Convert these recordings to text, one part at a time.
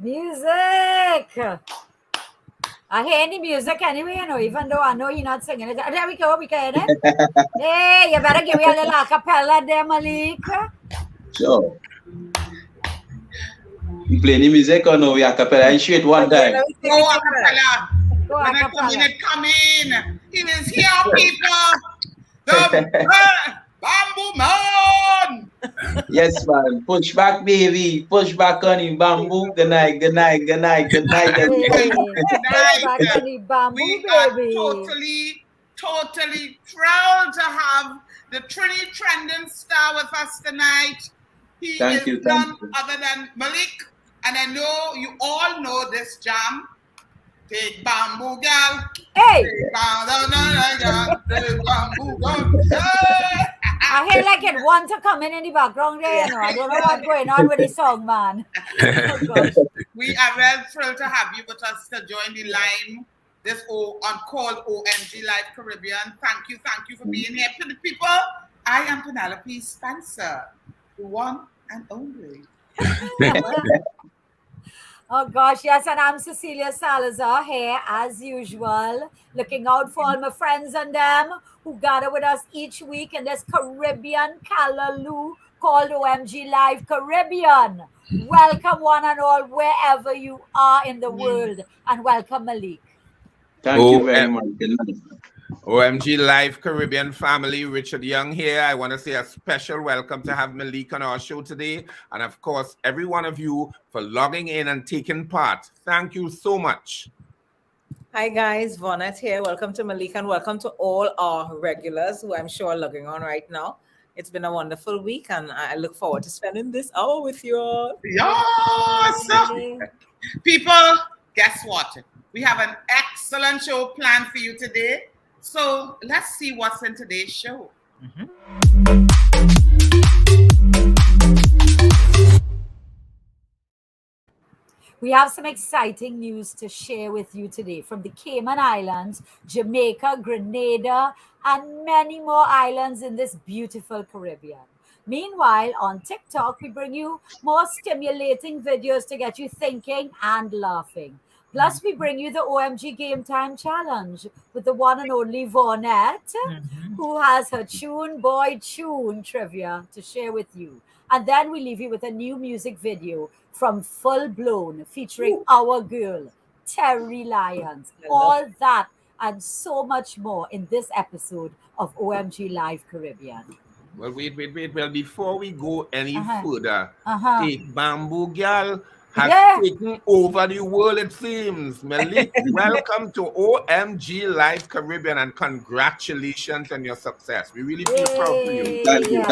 Music! I hear any music anyway, even though I know you're not singing it. There we go, we can it. Hey, you better give me a little acapella there, MELICK. Sure. You play any music or no? We acapella and shit one time. Go acapella. Go acapella. Come in. He is here, people. The Bamboo Man. Yes, man. Push back, baby. Push back on him, Bamboo. Good night, good night, good night, good night. Push back on him, Bamboo, We baby. are totally thrilled to have the Trini Trending Star with us tonight. He Thank is you. none other than MELICK, and I know you all know this jam. Take Bamboo Girl. Hey! Take Bamboo Girl. I hear like it want to come in the background there, I don't know what's going on with the song, man. Oh, gosh. We are well thrilled to have you with us to join the line. This called OMG Live Caribbean. Thank you for being here. To the people, I am Penelope Spencer, the one and only. Oh gosh, yes, and I'm Cecilia Salazar here as usual, looking out for all my friends and them who gather with us each week in this Caribbean callaloo called OMG Live Caribbean. Welcome one and all wherever you are in the world, and welcome MELICK. Thank you very much. OMG Live Caribbean family, Richard Young here. I want to say a special welcome to have MELICK on our show today. And of course, every one of you for logging in and taking part. Thank you so much. Hi guys, Vaughnette here. Welcome to MELICK and welcome to all our regulars who I'm sure are logging on right now. It's been a wonderful week and I look forward to spending this hour with you all. Yes! People, guess what? We have an excellent show planned for you today. So let's see what's in today's show. We have some exciting news to share with you today from the Cayman Islands, Jamaica, Grenada, and many more islands in this beautiful Caribbean. Meanwhile, on TikTok, we bring you more stimulating videos to get you thinking and laughing. Plus, we bring you the OMG Game Time Challenge with the one and only Vaughnette, who has her Tune Boy Tune trivia to share with you. And then we leave you with a new music video from Full Blown featuring our girl, Terry Lyons. All that and so much more in this episode of OMG Live Caribbean. Well, wait. Well, before we go any further, Take Bamboo Girl has taken over the world, it seems. MELICK, welcome to OMG Live Caribbean and congratulations on your success. We really feel proud of you. Thank you.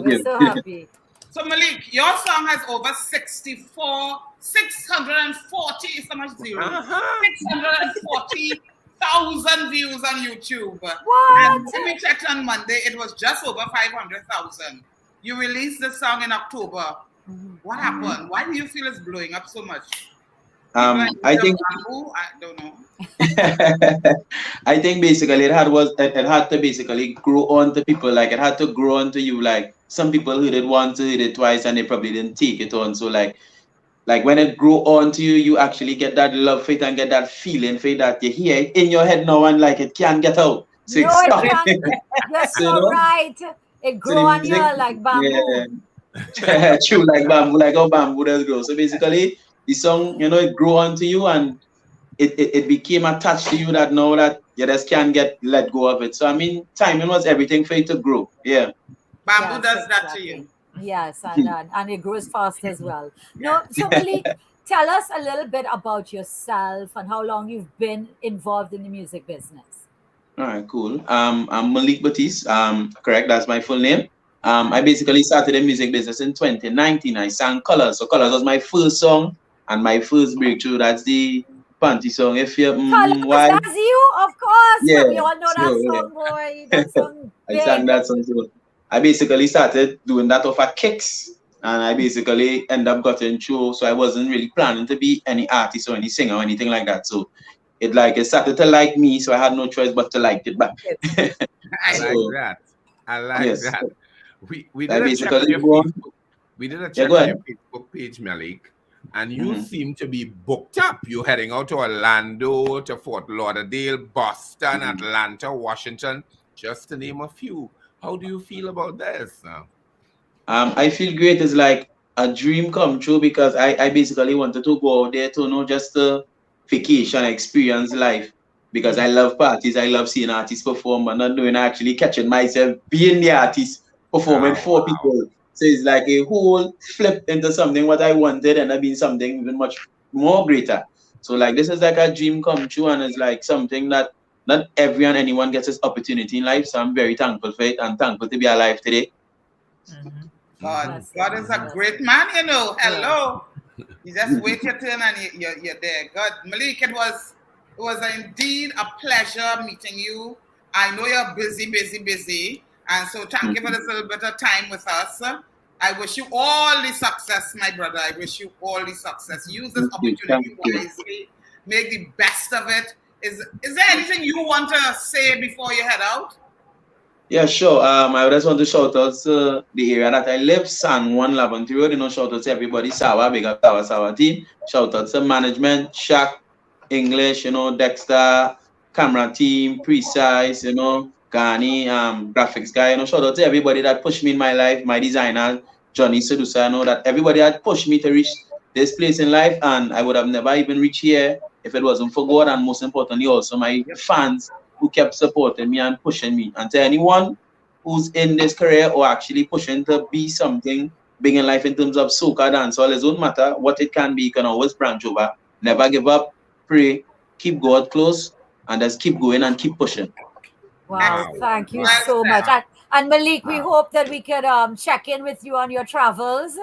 We're so happy. So MELICK, your song has over 640, it's so much zero. 640,000 views on YouTube. What? And when we checked on Monday, it was just over 500,000. You released the song in October. What happened? Why do you feel it's blowing up so much? I think I don't know. I think basically it had to basically grow on to people. Like it had to grow on to you. Like some people heard it once, heard it twice, and they probably didn't take it on. So like when it grow on to you, you actually get that love for it and get that feeling for it that you hear it in your head now and like it can't get out. So No, it can't. You're so right. It grow on you like bamboo. Yeah. True, like bamboo, like how bamboo does grow. So basically, the song, you know, it grew onto you and it became attached to you that now that you just can't let go of it. So I mean, timing was everything for it to grow. Yeah. Bamboo does that to you. Yes, and it grows fast as well. No, so Malik, tell us a little bit about yourself and how long you've been involved in the music business. All right, cool. I'm Malik Batiste. Correct, that's my full name. I basically started the music business in 2019. I sang Colors. So Colors was my first song and my first breakthrough. That's the panty song. If you why? That's you, of course. Yeah, we all know that song, boy. That song. I sang that song too. I basically started doing that off of kicks, and I basically end up getting through. So I wasn't really planning to be any artist or any singer or anything like that. So it started to like me, so I had no choice but to like it back. I like that. I like that. We did a check on your Facebook. We did a check on your Facebook page, Malik, and you seem to be booked up. You're heading out to Orlando, to Fort Lauderdale, Boston, Atlanta, Washington, just to name a few. How do you feel about this? I feel great. It's like a dream come true because I basically wanted to go out there to just a vacation, experience life. Because I love parties, I love seeing artists perform, and not knowing actually catching myself being the artist performing for people. So it's like a whole flip into something what I wanted and I've been something even much more greater. So like this is like a dream come true, and it's like something that not anyone gets this opportunity in life. So I'm very thankful for it and thankful to be alive today. God is a great man, you know. Hello. You just wait your turn and you're there. God, Malik, it was indeed a pleasure meeting you. I know you're busy. And so thank you for this little bit of time with us. I wish you all the success, my brother. I wish you all the success. Use this opportunity wisely. Make the best of it. Is there anything you want to say before you head out? Yeah, sure. I just want to shout out to the area that I live, San Juan Laventry Road. Shout out to everybody, Sawa, big up Sawa team. Shout out to management, Shaq, English, Dexter, camera team, Precise, Gani, graphics guy. Shout out to everybody that pushed me in my life, my designer, Johnny Sedusa. I know that everybody had pushed me to reach this place in life, and I would have never even reached here if it wasn't for God, and most importantly also my fans who kept supporting me and pushing me. And to anyone who's in this career or actually pushing to be something big in life in terms of soca, dancehall, it don't matter what it can be, you can always branch over. Never give up, pray, keep God close, and just keep going and keep pushing. Wow, thank you so much. And Malik, we hope that we could check in with you on your travels.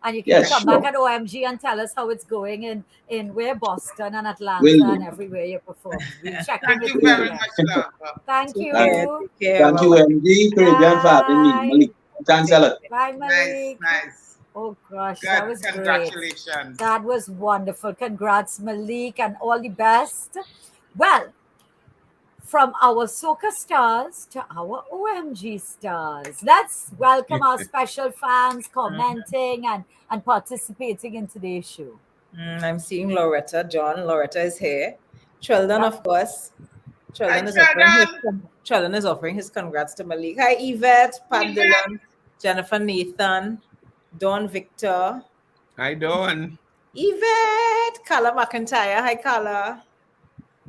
And you can come back at OMG and tell us how it's going in where Boston and Atlanta and everywhere you perform. We'll check in with you very much, love. Thank you. Thank you, OMG, Caribbean, for having me. Malik. Thanks a lot. Bye, Malik. Nice. Oh gosh, Good. that was Congratulations. Great. That was wonderful. Congrats, Malik, and all the best. Well, from our soca stars to our OMG stars, let's welcome our special fans commenting and participating in today's show. I'm seeing Loretta. John, Loretta is here. Sheldon, of course. Sheldon is offering his congrats to Malik. Hi, Yvette, Pat Dillon, Jennifer Nathan, Dawn Victor. Hi, Dawn. Yvette, Carla McIntyre. Hi, Carla.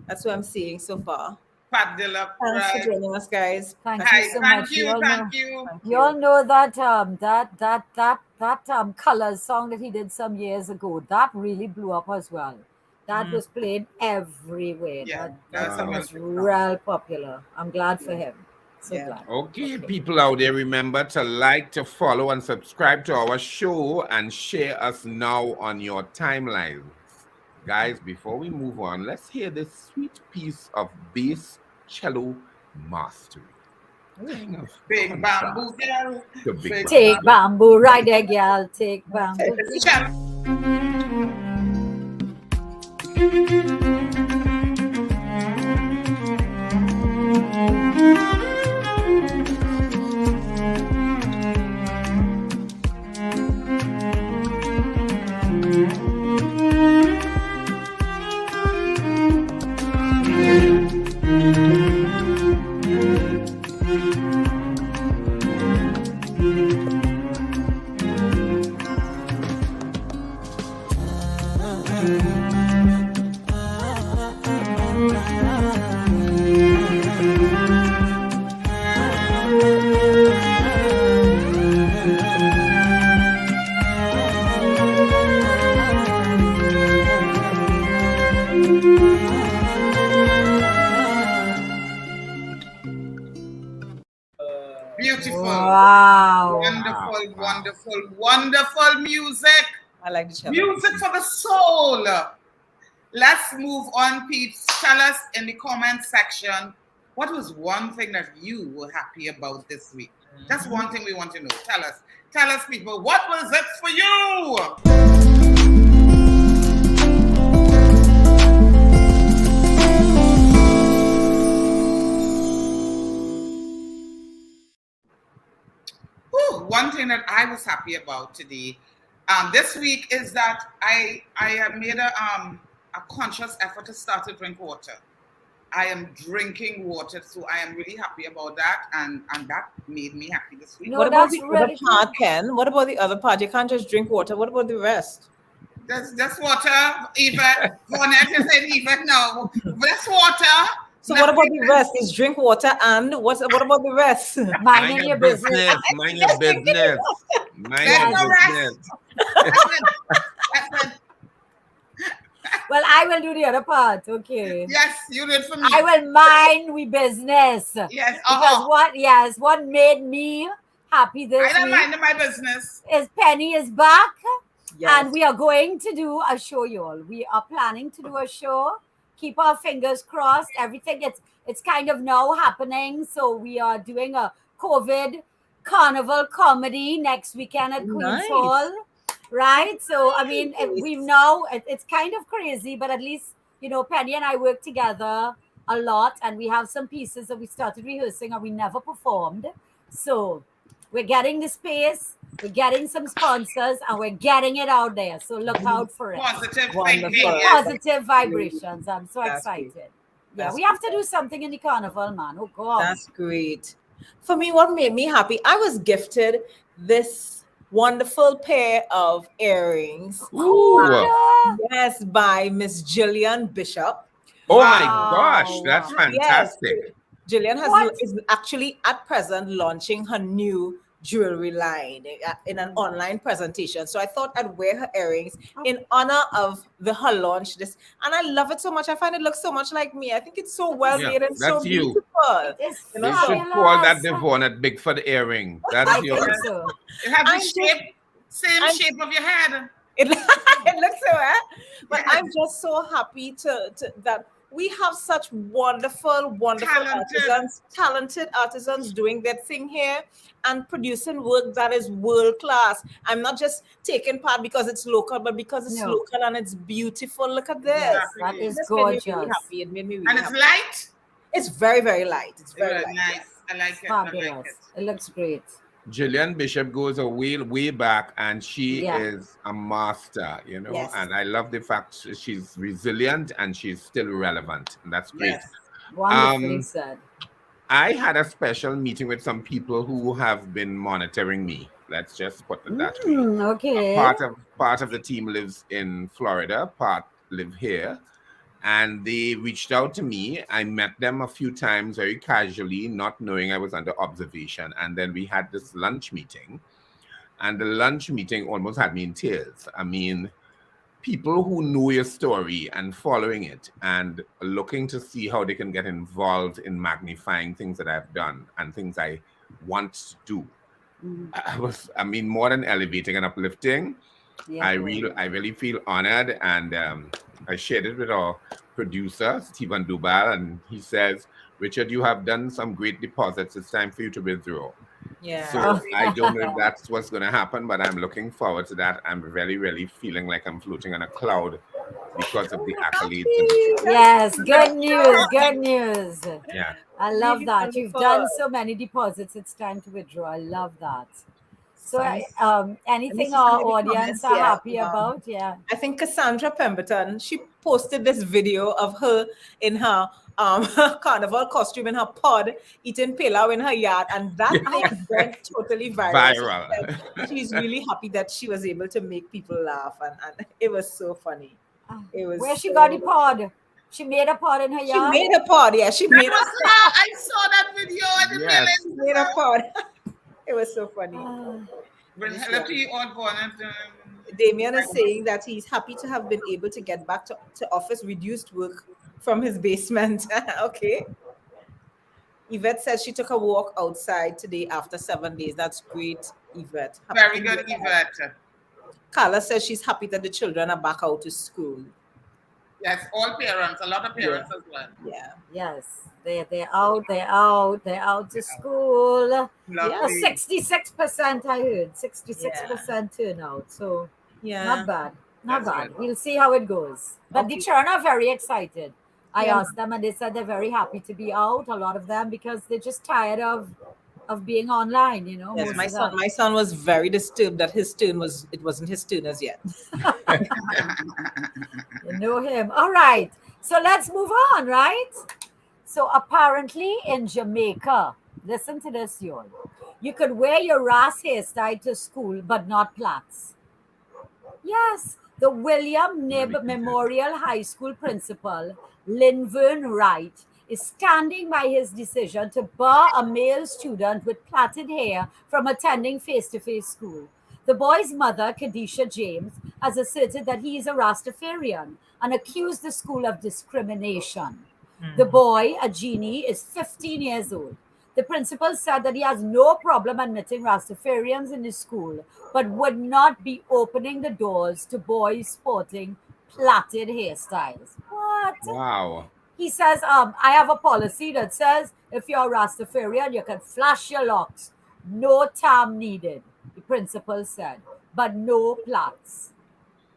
That's what I'm seeing so far. Pat Dillon. Thanks for joining us, guys. Thank you so much. Thank you. You all know that that Colors song that he did some years ago, that really blew up as well. That was played everywhere. Yeah, that song was real popular. I'm glad for him. So glad. Okay, people out there, remember to like, to follow, and subscribe to our show and share us now on your timelines. Guys, before we move on, let's hear this sweet piece of bass cello mastery. Big bamboo girl. Take bamboo right there, girl. Take bamboo. Beautiful. Wow. Wonderful, wonderful, wonderful music. I like the cello. Music for the soul. Let's move on, peeps. Tell us in the comment section, what was one thing that you were happy about this week? Just one thing we want to know. Tell us. Tell us, people, what was it for you? One thing that I was happy about today, this week, is that I have made a conscious effort to start to drink water. I am drinking water, so I am really happy about that, and that made me happy this week. No, What about the that's really other part, Ken? What about the other part? You can't just drink water. What about the rest? Just water, Eva. Vaughnette, you said Eva, no. Just water. So what about the rest? Is drink water, and what about the rest? Mind your business. Mind your business. Mind your business. Well, I will do the other part. Okay. Yes, you did for me. I will mind we business. Yes. Because what made me happy this I don't week mind my business. is Penny is back. Yes. And we are going to do a show, y'all. We are planning to do a show. Keep our fingers crossed. Everything it's kind of now happening. So we are doing a COVID carnival comedy next weekend at Queen's Hall. Right? So I mean, we know it's kind of crazy, but at least, you know, Penny and I work together a lot, and we have some pieces that we started rehearsing and we never performed. So we're getting the space, we're getting some sponsors, and we're getting it out there. So look out for it. Positive Wonderful. thinking. Positive vibrations. I'm so That's excited. great. Yeah, That's we have to do something in the carnival, man. Oh God. That's great. For me, what made me happy, I was gifted this wonderful pair of earrings. Ooh. Yes, by Miss Jillian Bishop. Oh my Wow. gosh, that's fantastic. Jillian What? is actually at present launching her new jewelry line in an online presentation. So I thought I'd wear her earrings in honor of her launch. And I love it so much. I find it looks so much like me. I think it's so well made and so that's you. beautiful. It's You know, should fabulous. call that the Vaughnette Bigford earring. That's I your. think so. It has I'm the same shape of your head. It looks so, but Yes. I'm just so happy to that we have such wonderful talented artisans doing their thing here and producing work that is world class. I'm not just taking part because it's local, but because it's local and it's beautiful. Look at this. Yes, that is This made me really gorgeous. happy. It made me really And it's happy. light. It's very, very light. It's very light. Nice. I like it. I like Fabulous. it. It looks great. Gillian Bishop goes a way back, and she Yeah. is a master, you know. Yes. And I love the fact she's resilient and she's still relevant, and that's great. Yes. Wonderfully said. I had a special meeting with some people who have been monitoring me. Let's just put it that way. Okay. Part of the team lives in Florida, part live here. And they reached out to me. I met them a few times very casually, not knowing I was under observation. And then we had this lunch meeting. And the lunch meeting almost had me in tears. I mean, people who know your story and following it and looking to see how they can get involved in magnifying things that I've done and things I want to do. I mean, more than elevating and uplifting, Yeah. I really feel honored, and I shared it with our producer, Stephen Dubal, and he says, Richard, you have done some great deposits. It's time for you to withdraw. Yeah. So I don't know if that's what's going to happen, but I'm looking forward to that. I'm really, really feeling like I'm floating on a cloud because of the accolades. Yes, good news. Good news. Yeah. I love Really that. You've wonderful. done so many deposits. It's time to withdraw. I love that. So, Nice. anything see our some of the audience comments, are yeah. happy about? Yeah. I think Cassandra Pemberton, she posted this video of her in her carnival costume in her pod eating pilau in her yard, and that thing went totally viral. So Viral. she's really happy that she was able to make people laugh, and it was so funny. It was Where she so, got the pod? She made a pod in her she yard? made a pod. Yeah, she made a I saw that video. I didn't Yes. she made a pod. It was so funny. Penelope or Vaughnette. Damien is saying that he's happy to have been able to get back to office reduced work from his basement. Okay. Yvette says she took a walk outside today after 7 days. That's great, Yvette. Happy Very to good, hear that. Yvette. Carla says she's happy that the children are back out to school. Yes, all parents, a lot of parents as well. Yeah. Yes, they're out to school. Lovely. 66% I heard, 66% turnout. So Yeah. not bad, not That's bad. good. We'll see how it goes. But the Okay. children are very excited. I Yeah. asked them, and they said they're very happy to be out. A lot of them because they're just tired of being online. You know, Yes, most of them. my son was very disturbed that it wasn't his turn as yet. You know him. All right. So let's move on, right? So apparently in Jamaica, listen to this, y'all. You could wear your ras hairstyle to school, but not plaits. Yes, the William Knibb Memorial High School principal, Linvern Wright, is standing by his decision to bar a male student with plaited hair from attending face-to-face school. The boy's mother, Kadisha James, has asserted that he is a Rastafarian and accused the school of discrimination. The boy, a genie, is 15 years old. The principal said that he has no problem admitting Rastafarians in his school, but would not be opening the doors to boys sporting plaited hairstyles. What? Wow. He says, I have a policy that says if you're a Rastafarian, you can flash your locks. No tam needed, the principal said, but no plaits.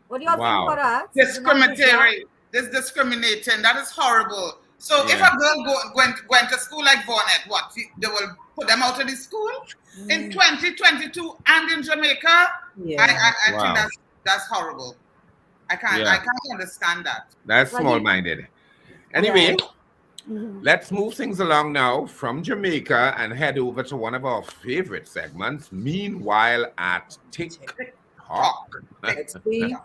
What do y'all think Wow. about that? Discriminatory. This discriminating. That is horrible. So if Yeah. a girl went to school like Vaughnette, what? They will put them out of the school? In 2022 and in Jamaica? Yeah. I Wow. think that's horrible. I can't understand that. That's Well, small-minded. Anyway, Mhm. let's move things along now from Jamaica and head over to one of our favorite segments, Meanwhile at TikTok. Let's see.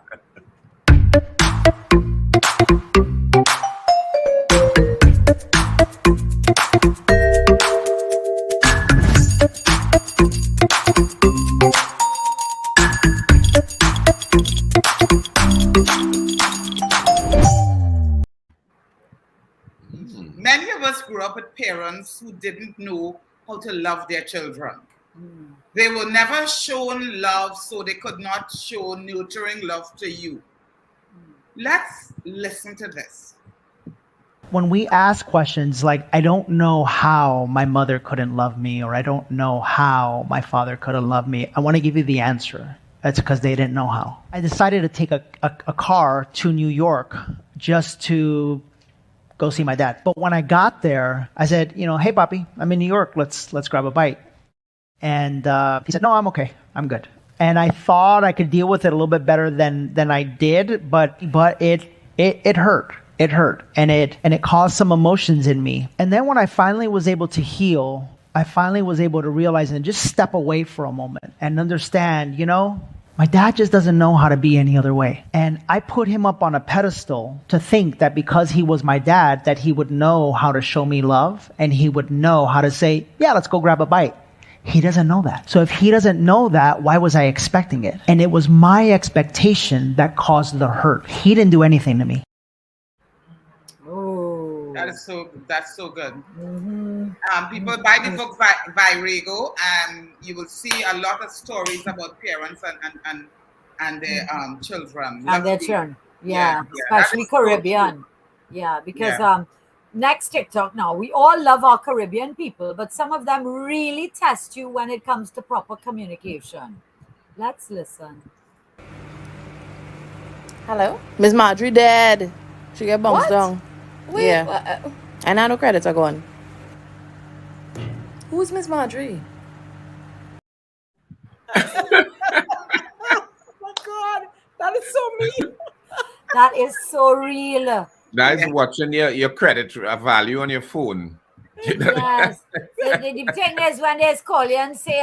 Many of us grew up with parents who didn't know how to love their children. They were never shown love, so they could not show nurturing love to you. Let's listen to this. When we ask questions like, I don't know how my mother couldn't love me, or I don't know how my father couldn't love me, I want to give you the answer. It's because they didn't know how. I decided to take a car to New York just to go see my dad. But when I got there, I said, hey, Papi, I'm in New York. Let's grab a bite. And he said, no, I'm okay. I'm good. And I thought I could deal with it a little bit better than I did, but it hurt. It hurt, and it caused some emotions in me. And then when I finally was able to heal, I finally was able to realize and just step away for a moment and understand, my dad just doesn't know how to be any other way. And I put him up on a pedestal to think that because he was my dad, that he would know how to show me love, and he would know how to say, yeah, let's go grab a bite. He doesn't know that. So if he doesn't know that, why was I expecting it? And it was my expectation that caused the hurt. He didn't do anything to me. Oh. That's so good. Mhm. People buy the book by Rego, and you will see a lot of stories about parents and their children. And their Lovely. children. Yeah, Yeah, especially that is so Caribbean. Yeah, because Yeah. next TikTok now, we all love our Caribbean people, but some of them really test you when it comes to proper communication. Let's listen. Hello? Miss Marjorie dead. She get bounced What? down. Wait, Yeah. And I no credits are gone. Who's Miss Marjorie? Oh my God, that is so mean. That is so real. That is watching your credit value on your phone. Yes. The thing is, when they call you and say,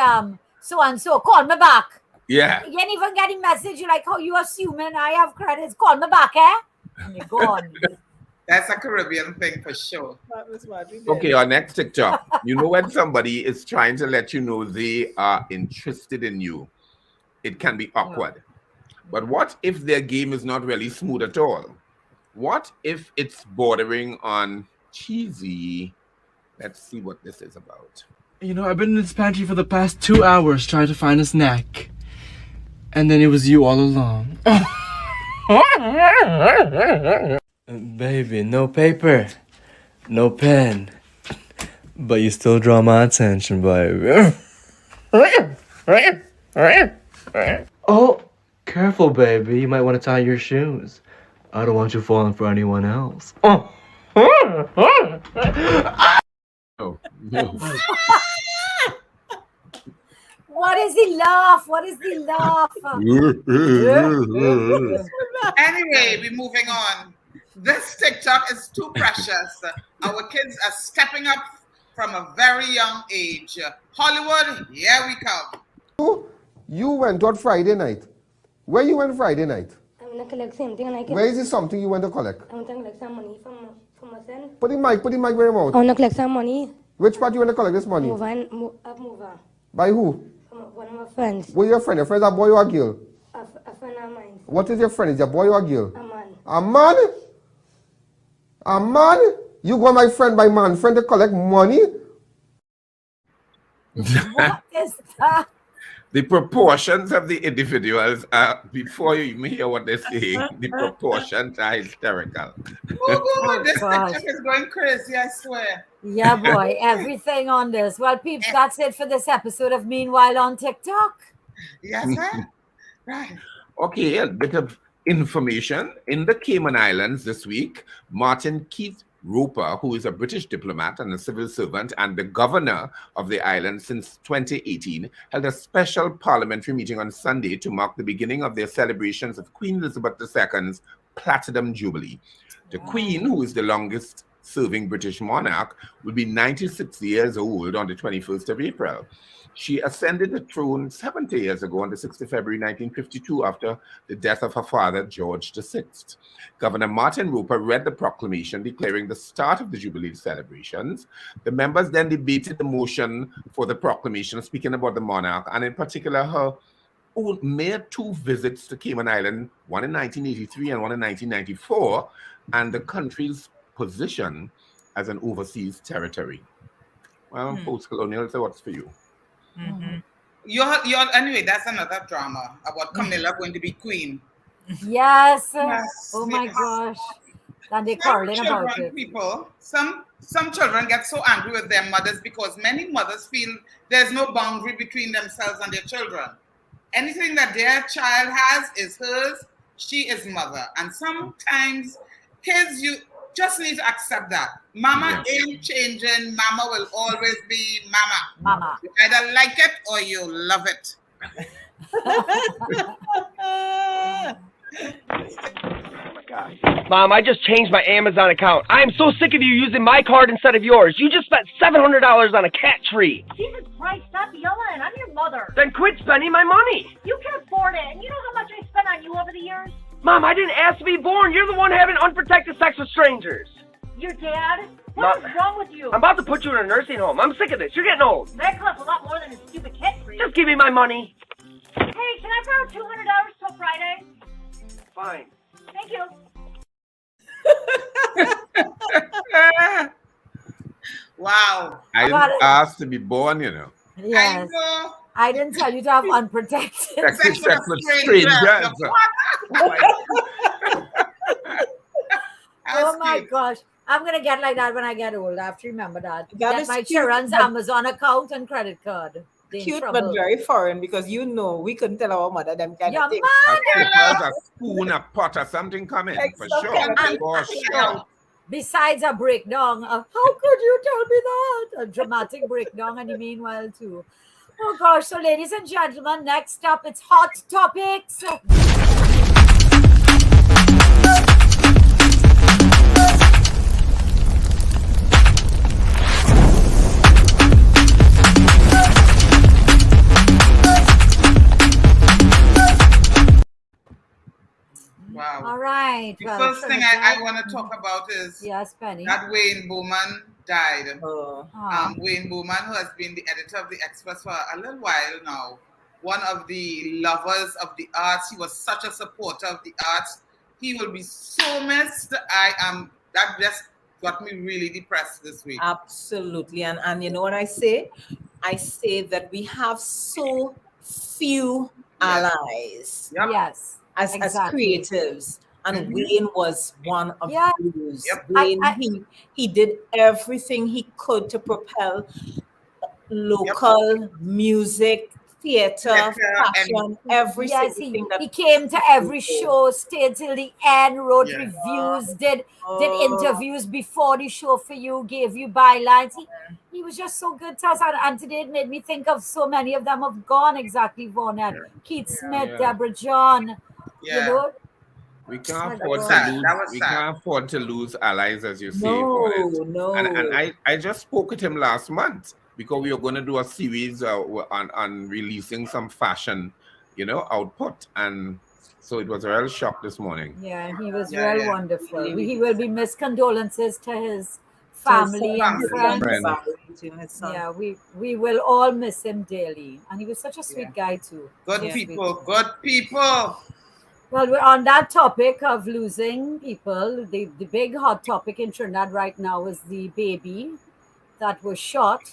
so and so, call me back. Yeah. You ain't even getting message, you're like, oh, you assuming I have credits, call me back, eh? and you're gone. That's a Caribbean thing for sure. Okay, our next TikTok. You know when somebody is trying to let you know they are interested in you, it can be awkward. But what if their game is not really smooth at all? What if it's bordering on cheesy? Let's see what this is about. You know, I've been in this pantry for the past 2 hours trying to find a snack. And then it was you all along. Baby, no paper, no pen. But you still draw my attention, baby. Oh, careful, baby. You might want to tie your shoes. I don't want you falling for anyone else. Oh, no. What is the laugh? What is the laugh? Anyway, we're moving on. This TikTok is too precious. Our kids are stepping up from a very young age. Hollywood, here we come. You went on Friday night. Where you went Friday night? I'm gonna collect something and I can. Where is this something you went to collect? I'm gonna collect some money from my son. Put the mic where your mouth. I wanna collect some money. Which part you want to collect this money? Move on. By who? From one of my friends. Who your friend? Your friend is a boy or a girl? A friend of mine. What is your friend? Is a boy or a girl? A man. A man? A man? You go my friend by man friend to collect money? What is that? The proportions of the individuals before you even hear what they're saying, the proportions are hysterical. This TikTok is going crazy, I swear. Yeah, boy, everything on this. Well, peeps, that's it for this episode of Meanwhile on TikTok. Yes, sir. Right. Okay, a bit of information. In the Cayman Islands this week, Martin Keith Roper, who is a British diplomat and a civil servant and the governor of the island since 2018, held a special parliamentary meeting on Sunday to mark the beginning of their celebrations of Queen Elizabeth II's Platinum Jubilee. The Queen, who is the longest serving British monarch, will be 96 years old on the 21st of April. She ascended the throne 70 years ago on the 6th of February 1952 after the death of her father, George VI. Governor Martin Roper read the proclamation declaring the start of the Jubilee celebrations. The members then debated the motion for the proclamation, speaking about the monarch, and in particular her mere 2 visits to Cayman Island, one in 1983 and one in 1994, and the country's position as an overseas territory. Well, post-colonial, so what's for you? Mm-hmm. Anyway, that's another drama about Camilla going to be queen. Yes. Yes. Oh my gosh. And they're quarreling about it. Some children get so angry with their mothers because many mothers feel there's no boundary between themselves and their children. Anything that their child has is hers. She is mother. And sometimes kids, you just need to accept that. Mama ain't changing. Mama will always be mama. Mama. You either like it or you love it. Mom, I just changed my Amazon account. I am so sick of you using my card instead of yours. You just spent $700 on a cat tree. Jesus Christ, stop yelling. I'm your mother. Then quit spending my money. You can afford it, and you know how much I spent on you over the years? Mom, I didn't ask to be born. You're the one having unprotected sex with strangers. Your dad? What is wrong with you? I'm about to put you in a nursing home. I'm sick of this. You're getting old. That costs a lot more than a stupid cat tree. Just give me my money. Hey, can I borrow $200 till Friday? Fine. Thank you. Wow. I didn't ask to be born, you know. Yes. I didn't tell you to have unprotected sex with strangers. Oh my gosh. I'm going to get like that when I get old. I have to remember that. Get my children's Amazon account and credit card. Cute but very foreign because we couldn't tell our mother them kind of things. A spoon, a pot, or something coming for sure. Besides a breakdown, how could you tell me that? A dramatic breakdown in the meanwhile too. Oh gosh, so ladies and gentlemen, next up it's Hot Topics. Wow. All right. The Well, first thing I want to talk about is Penny. that Wayne Bowman died. Oh. Wayne Bowman, who has been the editor of the Express for a little while now, one of the lovers of the arts. He was such a supporter of the arts. He will be so missed. That just got me really depressed this week. Absolutely. And you know what I say? I say that we have so few allies. Yep. Yes. As creatives. And Wayne was one of those. Yep. Wayne, he did everything he could to propel local music, theater, fashion, every single thing that he came to every show, stayed till the end, wrote reviews, did interviews before the show for you, gave you bylines. He was just so good to us, and today it made me think of so many of them have gone exactly, Vaughnette, Keith Smith, Deborah John, you know. We can't afford to lose. We can't afford to lose allies, as you say. No. And I just spoke with him last month because we were going to do a series on releasing some fashion, output, and so it was a real shock this morning. Yeah, he was real wonderful. He will be missed. Condolences to his family and friends. Yeah, we will all miss him dearly, and he was such a sweet guy too. Good people. Well, we're on that topic of losing people. The big hot topic in Trinidad right now is the baby that was shot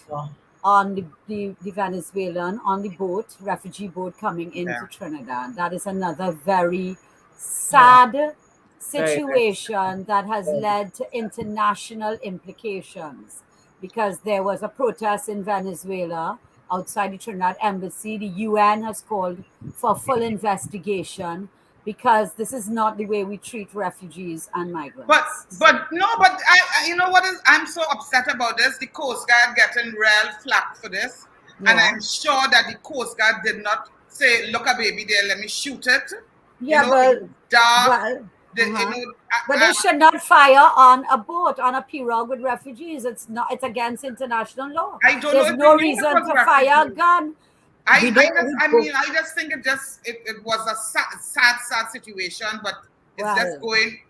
on the Venezuelan, on the boat, refugee boat coming into Trinidad. That is another very sad situation that has led to international implications, because there was a protest in Venezuela outside the Trinidad embassy. The UN has called for full investigation, because this is not the way we treat refugees and migrants. But I you know what is, I'm so upset about this. The Coast Guard getting real flack for this. And I'm sure that the Coast Guard did not say, look a baby there, let me shoot it. But they should not fire on a boat, on a pirogue with refugees. It's against international law. There's no reason to fire a gun. I just think it was a sad situation, but it's just going.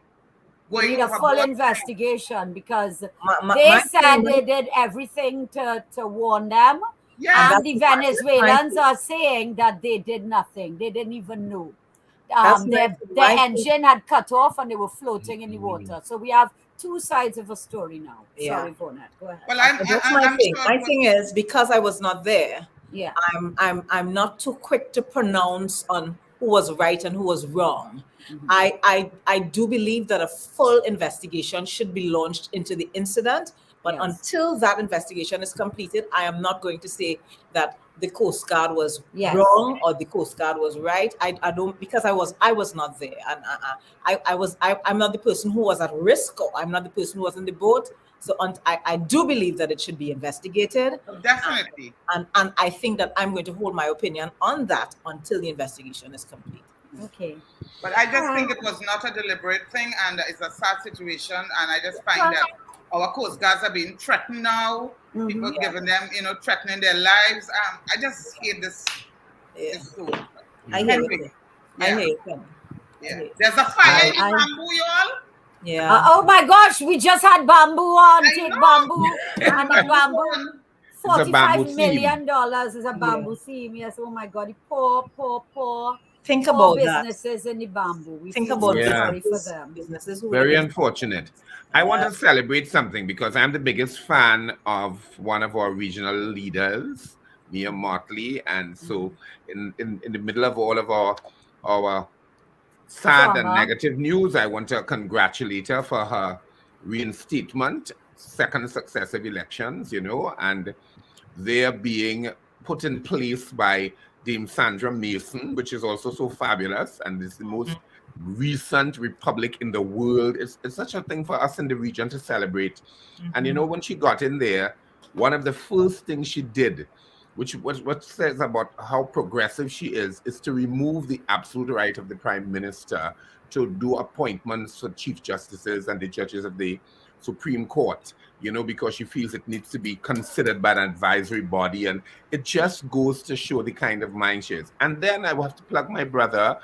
We need a full investigation, because they said they did everything to warn them, and the Venezuelans are saying that they did nothing. They didn't even know. Their engine had cut off and they were floating in the water. So we have two sides of a story now. Sorry, Vaughnette. Go ahead. Well, that's my thing. My thing is, because I was not there, I'm not too quick to pronounce on who was right and who was wrong. I do believe that a full investigation should be launched into the incident, but until that investigation is completed, I am not going to say that the Coast Guard was wrong or the Coast Guard was right. I don't, because I was not there, and I'm not the person who was at risk, or I'm not the person who was in the boat. So I do believe that it should be investigated. Definitely. And I think that I'm going to hold my opinion on that until the investigation is complete. Okay. But I just think it was not a deliberate thing, and it's a sad situation. And I just find that our Coast Guards are being threatened now. People giving them, threatening their lives. I just hate this. I hate it. I hate it. Yeah. There's a fire in Bamboo, y'all. Yeah. Oh my gosh, we just had Bamboo on. Take Bamboo. And the Bamboo, $45 million is a Bamboo theme. Yes. Oh my God. Poor. Think about businesses in the Bamboo. We think about sorry for them. Businesses. Very unfortunate. I want to celebrate something, because I'm the biggest fan of one of our regional leaders, Mia Motley, and so in the middle of all of our sad and negative news, I want to congratulate her for her reinstatement, second successive elections, and they're being put in place by Dame Sandra Mason, which is also so fabulous, and it's the most recent republic in the world. It's such a thing for us in the region to celebrate. And when she got in there, one of the first things she did, which what says about how progressive she is to remove the absolute right of the Prime Minister to do appointments for chief justices and the judges of the Supreme Court, because she feels it needs to be considered by an advisory body. And it just goes to show the kind of mind she is. And then I will have to plug my brother.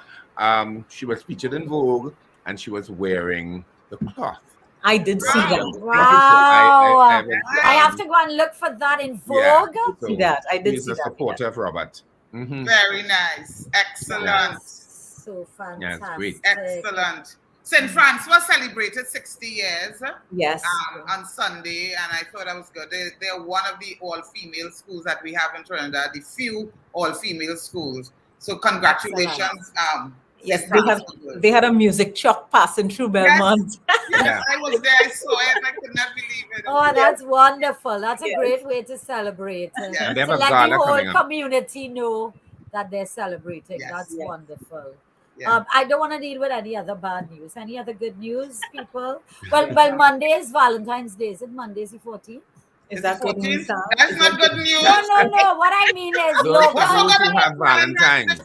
She was featured in Vogue and she was wearing the cloth. I did see that. Wow. I have to go and look for that in Vogue. Yeah, so see that. I did he's see a that. supporter of Robert. Very nice. Excellent. So fantastic. Yeah, it's great. Excellent. St. Francois celebrated 60 years Yes. on Sunday, and I thought that was good. They're one of the all-female schools that we have in Trinidad, the few all-female schools. So congratulations. Yes, they had a music truck passing through Belmont. Yes, I was there. I saw it. I could not believe it. Oh, that's wonderful. That's a great way to celebrate. And they To have a let gala the whole coming up. community know that they're celebrating. That's wonderful. Yeah. I don't want to deal with any other bad news. Any other good news, people? Well, Monday is Valentine's Day. Is it Monday the 14th? Is that good news? That's not good news. No. What I mean is Those who have Valentine's.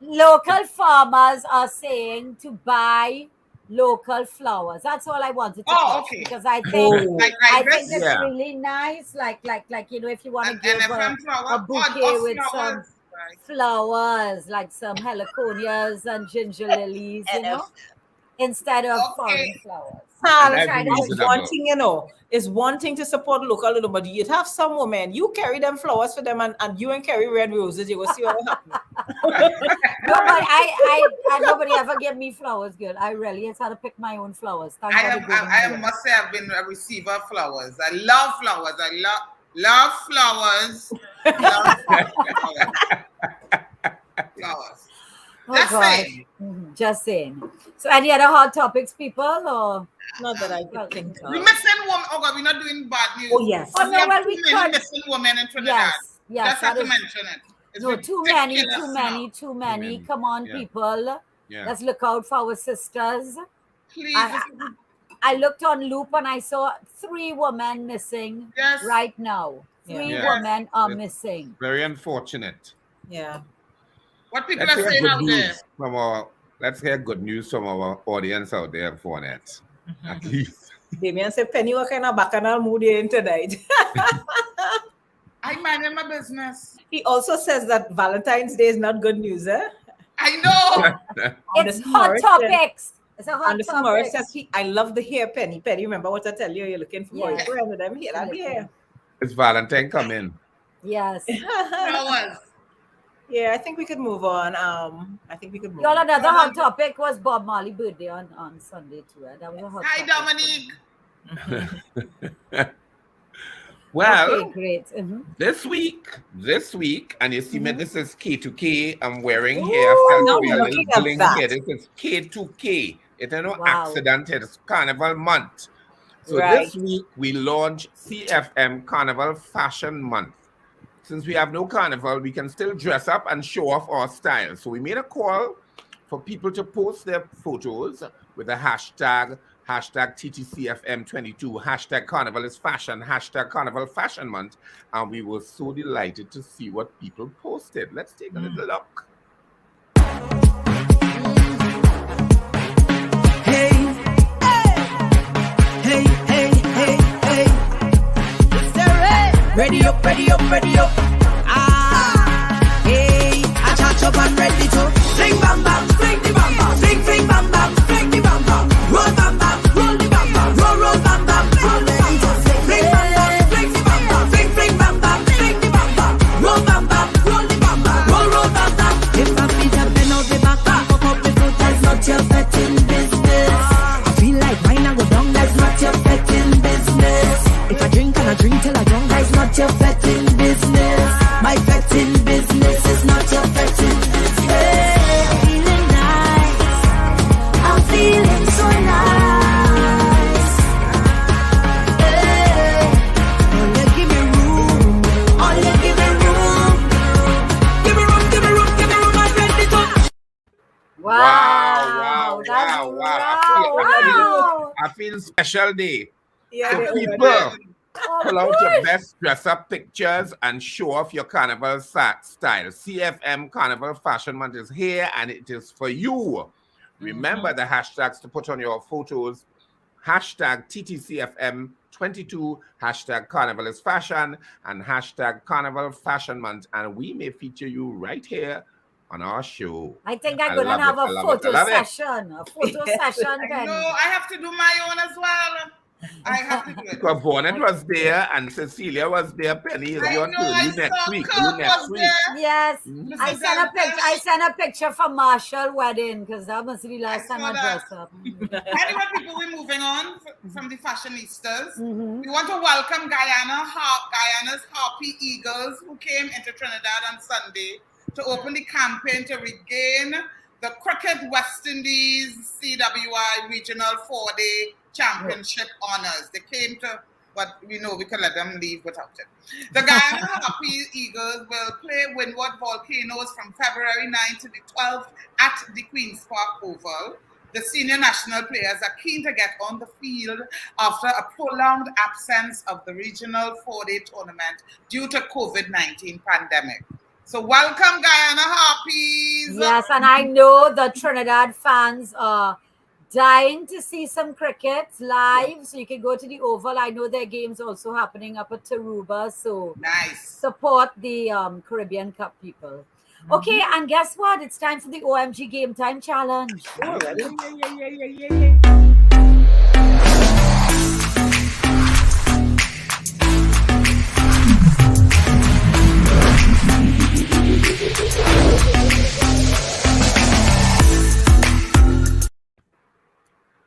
local farmers are saying to buy local flowers. That's all I wanted to touch, because I think it's really nice. Like if you want to give a bouquet with some flowers, like some heliconias and ginger lilies, instead of foreign flowers. Is wanting to support local, but you'd have some women, you carry them flowers for them, and you and carry red roses, you go see what will happen. No, but I nobody ever gave me flowers, girl. I really had to pick my own flowers. I must say I've been a receiver of flowers. I love flowers. I love flowers. Flowers. Just saying. So any other hot topics, people, or not that I could think of? We missing women. Oh God, we're not doing bad news. Oh yes. Oh no, well we could. Missing women in Trinidad. Yes, just have to mention it. It's no, too many. Come on, people. Yeah. Let's look out for our sisters. Please. I looked on Loop and I saw 3 women missing right now. 3 women are missing. Very unfortunate. Yeah. What people are saying out there? Let's hear good news from our audience out there, Vaughnette. At least. Damian said, Penny, what kind of bacchanal mood you're in tonight? I'm minding my business. He also says that Valentine's Day is not good news, eh? I know. It's hot topics. It's a hot Anderson Morris says, I love the hair, Penny. Penny, remember what I tell you? You're looking for Yeah. boyfriend with them hair. That hair. It's Valentine coming. Yes. Yeah, I think we could move on. Y'all, another hot topic was Bob Marley's birthday on Sunday too. That was a hot topic. Dominique. Well, okay, great. This week, and you see me, this is K2K. I'm wearing here. This is K2K. It's no accident. It's Carnival month. So this week, we launch CFM Carnival Fashion Month. Since we have no carnival, we can still dress up and show off our style. So we made a call for people to post their photos with the hashtag TTCFM22, hashtag Carnival is Fashion, hashtag Carnival Fashion Month. And we were so delighted to see what people posted. Let's take a little look. Ready up. Hey, I charge up and ready to fling bam bam, fling the bam bam, fling bam bam, fling the bam bam, roll bam bam, roll the bam bam, roll bam bam, roll the bam bam, fling bam bam, fling the bam bam, fling bam bam, fling the bam bam, roll bam bam, roll the bam bam, roll bam bam. If my feet up and out the back, pop up the foot, that's not your fetting business. I feel like wine and go down, that's not your fetting business. If I drink and I drink till I drunk, that's not your fetting business. My fetting business is not your fetting business. Feeling nice, I'm feeling so nice. Hey, only give me room, only give me room. Give me room, I'm ready to. Wow. I feel special day. Yeah, so people, pull out your best dress-up pictures and show off your carnival style. CFM Carnival Fashion Month is here, and it is for you. Remember the hashtags to put on your photos. Hashtag TTCFM22, hashtag Carnival is Fashion, and hashtag Carnival Fashion Month. And we may feature you right here on our show. I think I'm going to have a photo session. A photo session, Penny. No, I have to do my own as well. I have to do it. Because Vaughnette was there and Cecilia was there. Penny is your turn. You next week. Yes. I sent a picture from Marshall wedding because that must be last time I dressed up. Anyway, people, we're moving on from the fashionistas. We want to welcome Guyana's Harpy Eagles, who came into Trinidad on Sunday to open the campaign to regain the Cricket West Indies CWI Regional 4-Day Championship honors. They came to, but we know we can let them leave without it. The Guyana Harpy Eagles will play Windward Volcanoes from February 9th to the 12th at the Queen's Park Oval. The senior national players are keen to get on the field after a prolonged absence of the regional 4-day tournament due to COVID-19 pandemic. So welcome, Guyana Harpies. Yes, and I know the Trinidad fans are dying to see some cricket live, so you can go to the Oval. I know their games also happening up at Taruba, so nice. Support the Caribbean Cup people. Okay, and guess what? It's time for the OMG Game Time Challenge.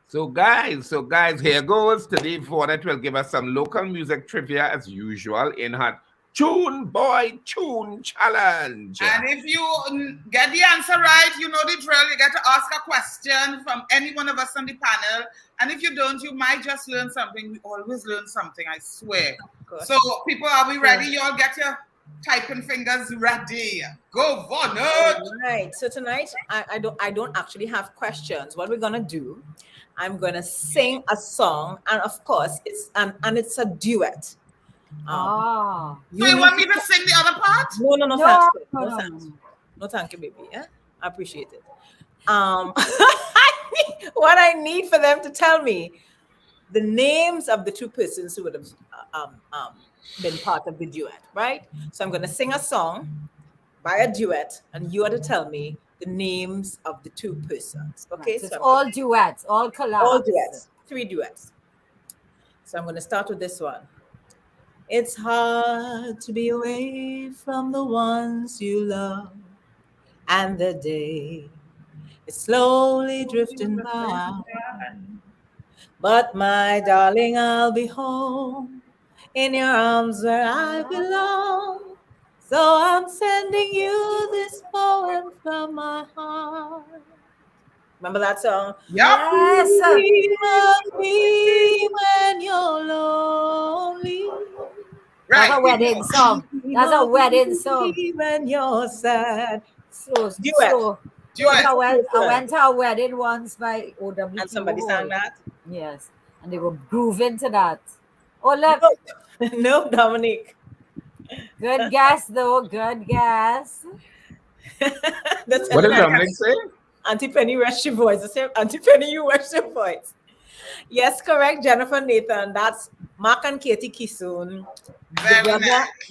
So guys, here goes. Today, Vaughnette will give us some local music trivia as usual in her Tune Boy Tune Challenge. And if you get the answer right, you know the drill. You get to ask a question from any one of us on the panel. And if you don't, you might just learn something. We always learn something, I swear. So people, are we ready? You all get your typing fingers ready. Go, Vaughnette. All right. So tonight, I don't actually have questions. What we're gonna do, I'm gonna sing a song, and of course, it's a duet. So you want me to sing the other part? No, thanks. No, thank you, baby. Yeah, I appreciate it. What I need for them to tell me the names of the two persons who would have been part of the duet, right? So I'm gonna sing a song by a duet, and you are to tell me the names of the two persons. Okay, right, so it's all duets, all collabs. All duets, 3 duets. So I'm going to start with this one. It's hard to be away from the ones you love, and the day is slowly drifting by. But my darling, I'll be home in your arms where I belong. So I'm sending you this poem from my heart. Remember that song? Yes. Dream of me when you're lonely. Right. That's a wedding song. That's a wedding song. When you're sad. So duet. I went to a wedding once by OWT. And somebody sang that? Yes. And they were grooving to that. Oh, look. No, Dominique. Good guess, though. Good guess. What did Dominic say? Auntie Penny rest your voice. I said, Auntie Penny, you rest your voice. Yes, correct, Jennifer Nathan. That's Mark and Katie Kisoon.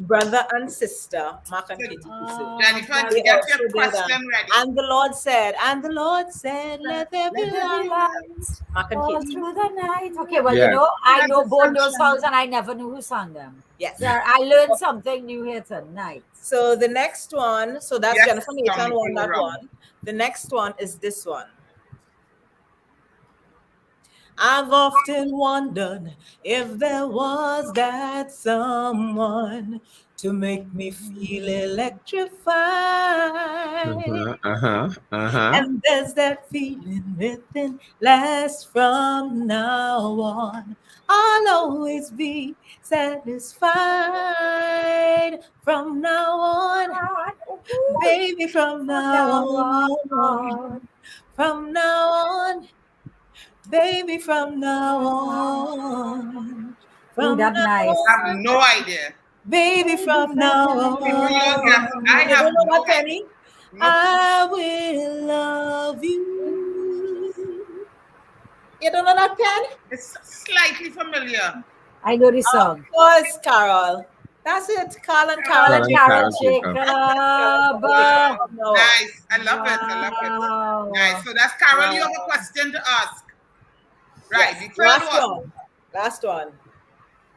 Brother and sister, Mark and Katie Kisoon. Jennifer, get your question ready. And the Lord said, let there be light. Mark and all Katie. Through the night. Okay, well, you know, I know both those songs and I never knew who sang them. Yes. So I learned something new here tonight. So the next one, so that's Yes, Jennifer Nathan won that wrong. one. The next one is this one. I've often wondered if there was that someone to make me feel electrified. And there's that feeling within, last from now on. I'll always be satisfied from now on. Baby, from now on. From now on. Baby, from now on. From now I have no idea. Baby, from now on. I have no no Penny. I will love you. You don't know that, Penny? It's slightly familiar. I know this song. Of course, Carol. That's it. Karen Karen Jacob. Jacob. Nice. I love it. I love it. Nice. So that's Carol. You have a question to ask. Right. Yes. The third one. Last one.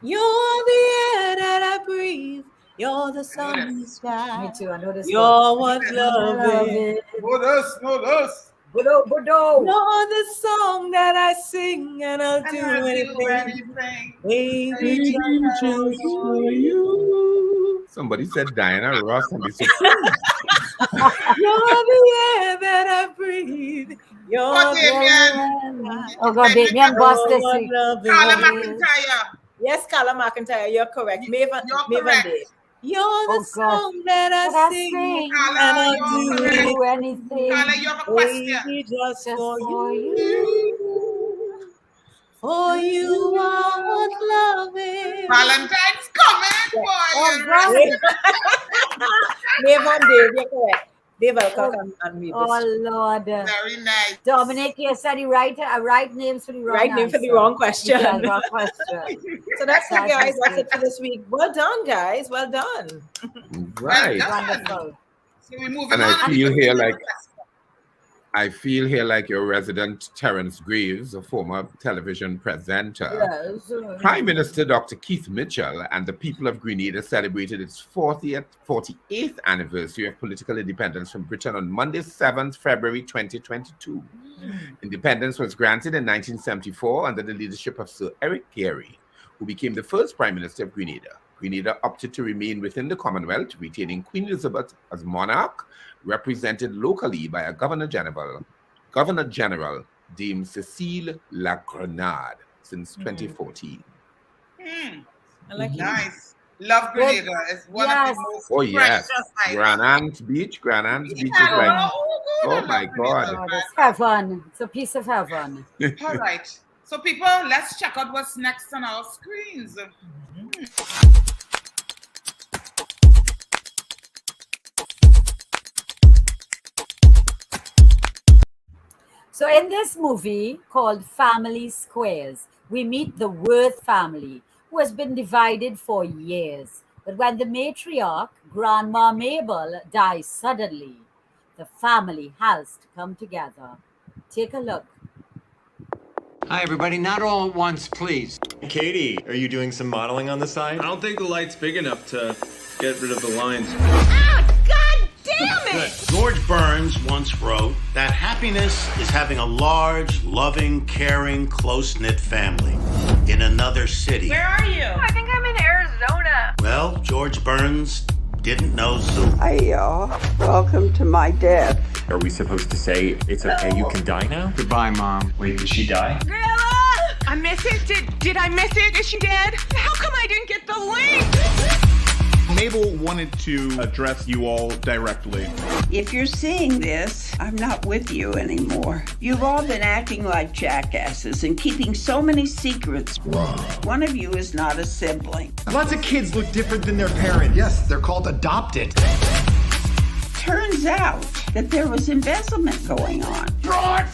You're the air that I breathe. You're the sun in the sky. Me too. I know this. You're what love is. No this. Bodo. You're the song that I sing, and I'll do anything. Baby, just for you. Somebody said Diana Ross and this. You're the air that I breathe. You're Oh God, Damien boss this week. Carla McIntyre. Yes, Carla McIntyre, you're correct. Maven did. You're the song that I sing, and I'll do anything. Carla, you have a question. Baby, just for you. For you are what love is. Valentine's coming, boy. Oh, Maven did, you're correct. Dave Alcock and me. Oh Lord. Very nice. Dominic, you said the right names for the wrong Right name for the wrong question. Yeah, wrong question. So that's it, guys. That's it for this week. Well done, guys. Well done. Right. Wonderful. So we move And on. I feel here like your resident Terence Greaves, a former television presenter. Yes. Prime Minister Dr. Keith Mitchell and the people of Grenada celebrated its 48th anniversary of political independence from Britain on Monday, 7th February 2022. Independence was granted in 1974 under the leadership of Sir Eric Gairy, who became the first Prime Minister of Grenada. Grenada opted to remain within the Commonwealth, retaining Queen Elizabeth as monarch, represented locally by a Governor General named Cecilia La Grenade since 2014. I like nice. Love Grenada. It's one of the most precious islands. Grand Beach is like, oh my God. It's heaven. It's a piece of heaven. All right. So people, let's check out what's next on our screens. So in this movie called Family Squares, we meet the Worth family, who has been divided for years. But when the matriarch, Grandma Mabel, dies suddenly, the family has to come together. Take a look. Hi, everybody. Not all at once, please. Katie, are you doing some modeling on the side? I don't think the light's big enough to get rid of the lines. Damn it! George Burns once wrote that happiness is having a large, loving, caring, close-knit family in another city. Where are you? I think I'm in Arizona. Well, George Burns didn't know Zoom. Hi, y'all. Welcome to my death. Are we supposed to say it's okay, you can die now? Goodbye, Mom. Wait, did she die? Grandma! I miss it? Did I miss it? Is she dead? How come I didn't get the link? Mabel wanted to address you all directly. If you're seeing this, I'm not with you anymore. You've all been acting like jackasses and keeping so many secrets. One of you is not a sibling. Lots of kids look different than their parents. Yes, they're called adopted. Turns out that there was embezzlement going on. Fraud!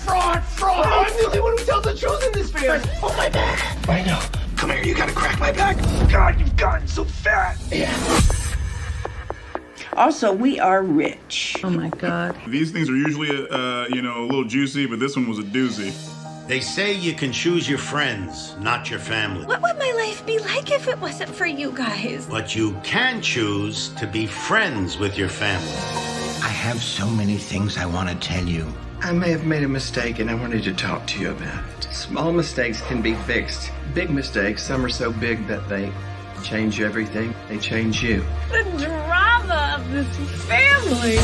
I'm the only one who tells the truth in this family. Oh, my back. I know. Come here, you gotta crack my back. God, you've gotten so fat. Yeah. Also, we are rich. Oh my God. These things are usually, a little juicy, but this one was a doozy. They say you can choose your friends, not your family. What would my life be like if it wasn't for you guys? But you can choose to be friends with your family. I have so many things I want to tell you. I may have made a mistake and I wanted to talk to you about it. Small mistakes can be fixed. Big mistakes, some are so big that they change everything. They change you. The drama of this family.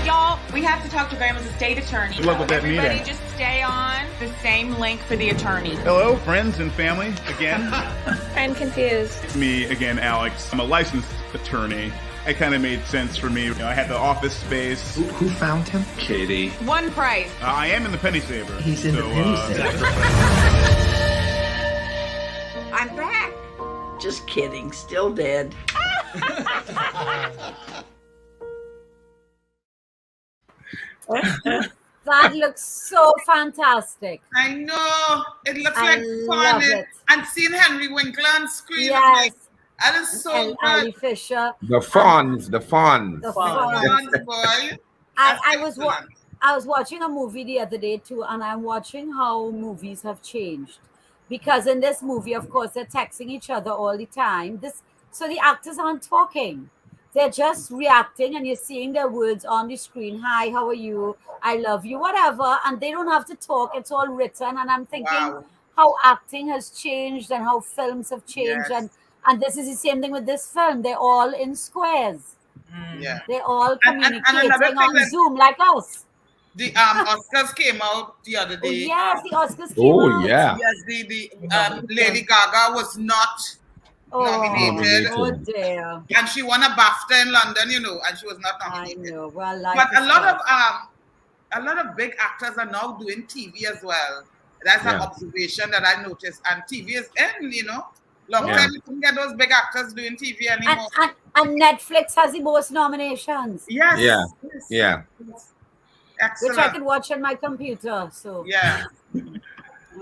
Y'all, we have to talk to Grandma's estate attorney. Good luck with that Everybody meeting. just stay on the same link for the attorney. Hello, friends and family, again. I'm confused. It's me again, Alex. I'm a licensed attorney. It kind of made sense for me. I had the office space. Who found him? Katie. One price. I am in the penny saver. He's in the penny saver. I'm back. Just kidding. Still dead. The That looks so fantastic. I know. It looks I like love fun. it. And seeing Henry Winkler on screen. Yes. That is so good. Ali Fisher. The fawns. The Fawns, boy. I was watching a movie the other day too, and I'm watching how movies have changed. Because in this movie, of course, they're texting each other all the time. So the actors aren't talking. They're just reacting, and you're seeing their words on the screen. Hi, how are you? I love you, whatever. And they don't have to talk. It's all written. And I'm thinking how acting has changed and how films have changed. Yes. And this is the same thing with this film. They're all in squares. Yeah. They're all And communicating another thing on Zoom like us. The Oscars came out the other day. Oh, yes, the Oscars came out. Yeah. Yes, the Lady Gaga was not nominated. Oh dear. And she won a BAFTA in London, and she was not nominated. I know. Well, but a lot of big actors are now doing TV as well. That's an observation that I noticed. And TV is in, long time you couldn't get those big actors doing TV anymore. And Netflix has the most nominations. Yes. Yeah. Excellent. Which I can watch on my computer. So yeah.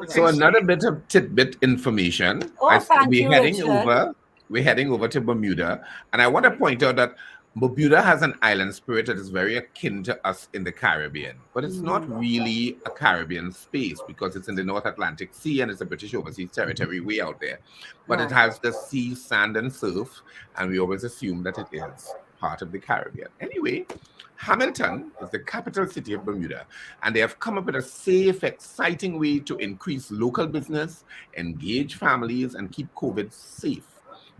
So another bit of tidbit information. Thank you, Richard. We're heading over to Bermuda, and I want to point out that Bermuda has an island spirit that is very akin to us in the Caribbean, but it's not really a Caribbean space because it's in the North Atlantic Sea and it's a British overseas territory way out there. But it has the sea, sand, and surf, and we always assume that it is part of the Caribbean. Anyway, Hamilton is the capital city of Bermuda, and they have come up with a safe, exciting way to increase local business, engage families, and keep COVID safe.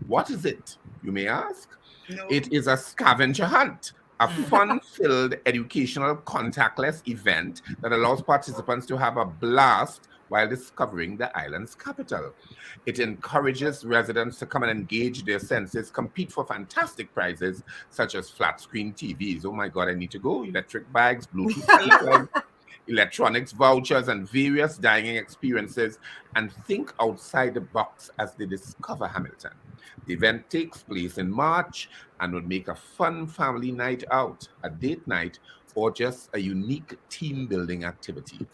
What is it, you may ask? No. It is a scavenger hunt, a fun-filled, educational, contactless event that allows participants to have a blast while discovering the island's capital. It encourages residents to come and engage their senses, compete for fantastic prizes such as flat-screen TVs. Oh my God, I need to go. Electric bags, Bluetooth speakers, electronics vouchers, and various dining experiences, and think outside the box as they discover Hamilton. The event takes place in March and would make a fun family night out, a date night, or just a unique team-building activity.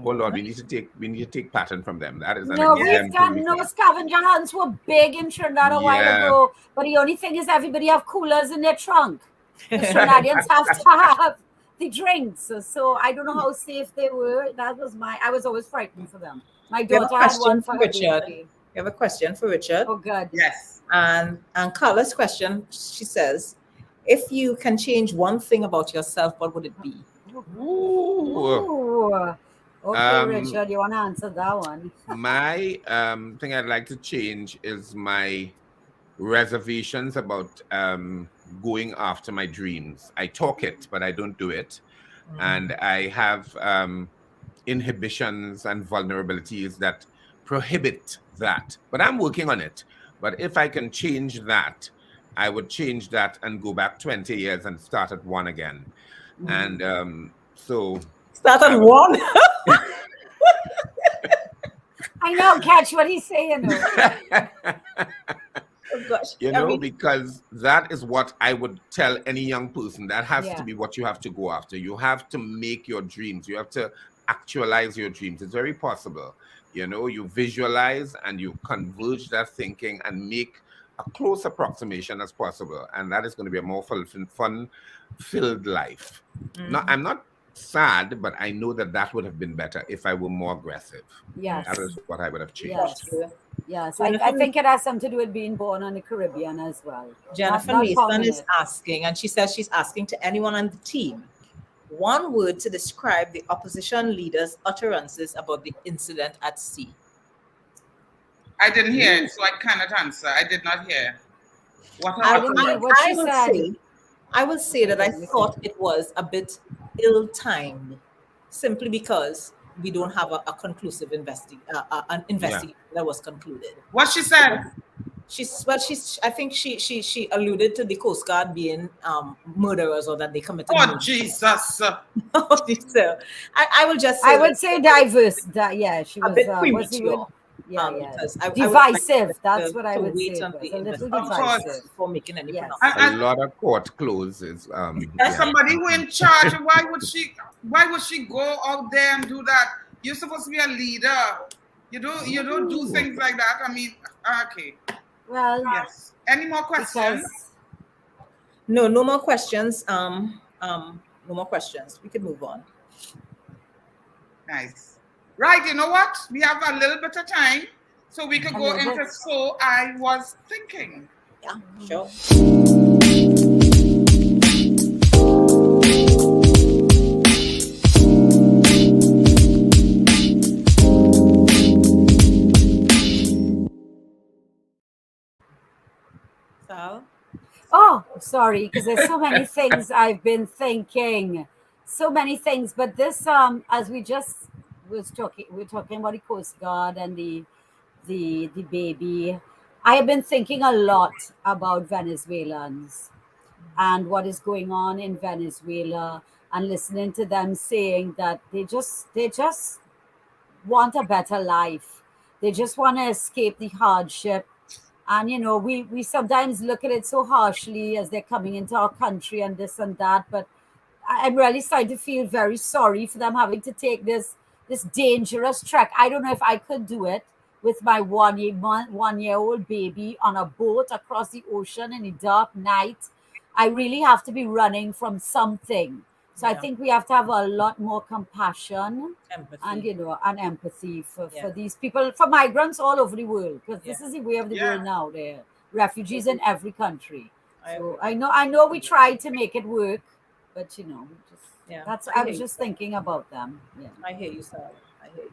Oh Lord, we need to take pattern from them. That is an we've done scavenger hunts were big in Trinidad a while ago, but the only thing is everybody have coolers in their trunk. The Trinidadians have to have the drinks, so I don't know how safe they were. I was always frightened for them. My daughter had one for Richard. You have a question for Richard? Oh God. Yes. And Carla's question, she says, if you can change one thing about yourself, what would it be? Ooh. Okay, Richard, you want to answer that one? My thing I'd like to change is my reservations about going after my dreams. I talk it, but I don't do it. And I have inhibitions and vulnerabilities that prohibit that. But I'm working on it. But if I can change that, I would change that and go back 20 years and start at one again. And so... Start at one? I know, catch what he's saying. Oh gosh. Because that is what I would tell any young person. That has to be what you have to go after. You have to make your dreams. You have to actualize your dreams. It's very possible. You visualize and you converge that thinking and make a close approximation as possible. And that is going to be a more fun-filled life. No, I'm not sad, but I know that would have been better if I were more aggressive. Yes. That is what I would have changed. Yes. I think it has something to do with being born on the Caribbean as well. Jennifer Nathan is asking, and she says she's asking to anyone on the team, one word to describe the opposition leader's utterances about the incident at sea. I didn't hear it, so I cannot answer. I did not hear. I will say that I thought it was a bit ill-timed, simply because we don't have a conclusive investigation that was concluded. What she said? I think she alluded to the Coast Guard being murderers, or that they committed. Oh Jesus! So I will just say I would say diverse. She was a bit premature. Because I divisive. Like that's what I would wait say. On the a little divisive divisive before making any yes. pronouncement. A lot of court closes. Somebody who in charge. Why would she go out there and do that? You're supposed to be a leader. You don't do things like that. I mean, okay. Well, yes. Any more questions? No more questions. No more questions. We can move on. Nice. Right, you know what? We have a little bit of time, so we could go into So I Was Thinking. Yeah, sure. Sal? Oh, sorry, because there's so many things I've been thinking. So many things, but this as we just we're talking about the Coast Guard and the baby. I have been thinking a lot about Venezuelans and what is going on in Venezuela, and listening to them saying that they just want a better life. They just want to escape the hardship. And we sometimes look at it so harshly as they're coming into our country and this and that, but I'm really starting to feel very sorry for them having to take this dangerous trek. I don't know if I could do it with my 1-year-old baby on a boat across the ocean in the dark night. I really have to be running from something. So I think we have to have a lot more compassion, empathy. And empathy for these people, for migrants all over the world, because this is the way of the world now. There are refugees in every country. So I know we tried to make it work, but I was just thinking about them. Yeah. I hear you, Sarah. I hear you.